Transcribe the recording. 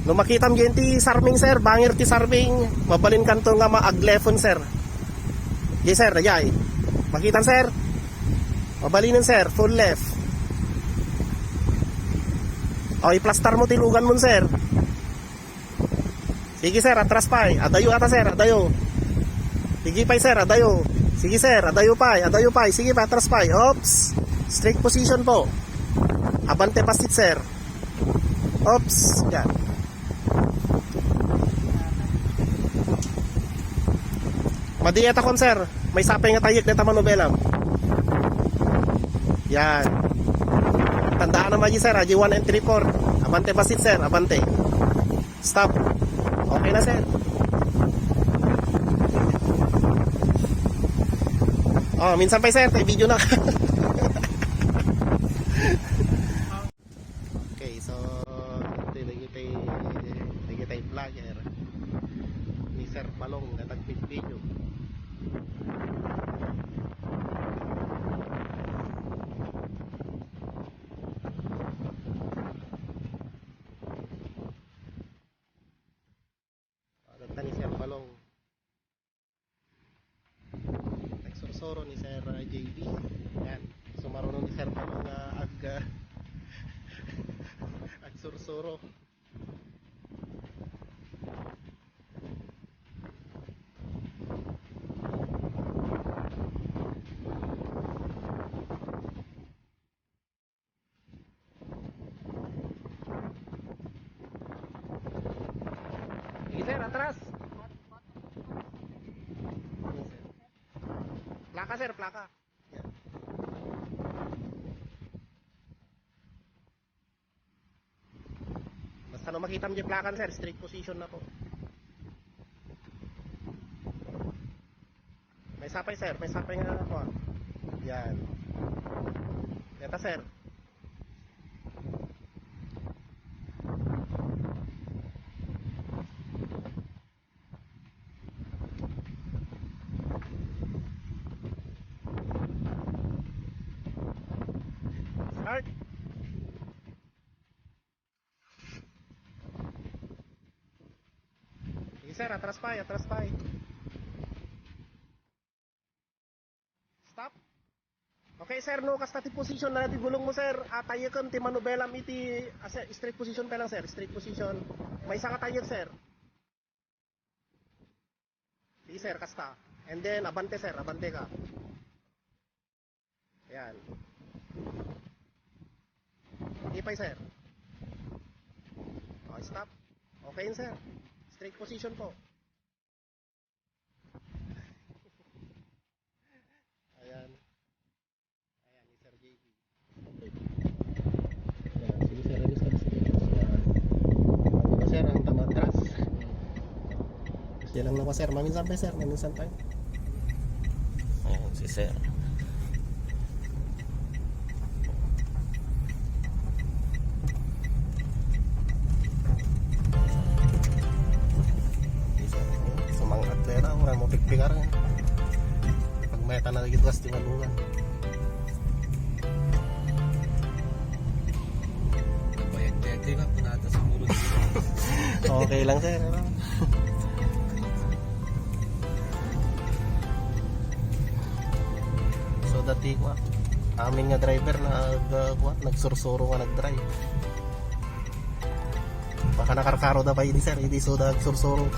No makitam ti sarming sir, bangir ti sarming, mabalin kanto nga maaglefon sir. Yes sir, yay. Makitan sir. Mabalinan sir, full left. O i-plaster mo tilugan mo sir. Sige sir, atras pa. Adayo ata sir, adayo. Sige pa sir, adayo. Sige sir, adayo pa. Sige pa, atras pa. Oops. Straight position po. Abante pasit sir. Oops. Yan. Madiyeta kon sir. May sapay nga tayik na tamanubelam. Yan. Tandaan naman sir, G1 and 3-4. Abante pasit sir, abante. Stop. Okay na sir. Oh, minsan pa sir, tayo video na. Okay, so lagi tayo vlogger ni Sir Balong na tag-video. Ganda ni Sir Balong. Nagsursuro ni Sir JB. Yan. So marunong ni Sir Balong na agsursuro. Sir, atras. Plaka sir, plaka. Yan. Basta no makita mo yung plakan sir, straight position na po. May sapay sir, may sapay nga po. Yan. Eta sir. Start. Sige sir, atras pa. Stop. Okay sir, no kasta ti position na ti gulong mo sir. Atayekan ti manubelam iti straight position pa lang sir, straight position. May isa ka tayek sir. Sige sir, kasta. And then abante sir, abante ka. Ayan. Ipay sir. Okay, stop. Okay yun sir. Straight position po. Ayan. Ayan, ni Sir JB. Ayan, sige sir, alis ka. Diba sir, ang tamatras. Kasi lang naman sir, maminsan pa sir, maminsan pa. Ayan, si sir. Mo pikpikar nga pag may tanah lagi tuwas timalungan bayag-bayag din lang punata sa muro. okay lang sir. So dati ko amin nga driver na nagsursuro nga nagdrive, baka nakarkaro na pa hindi sir, hindi so nagsursuro.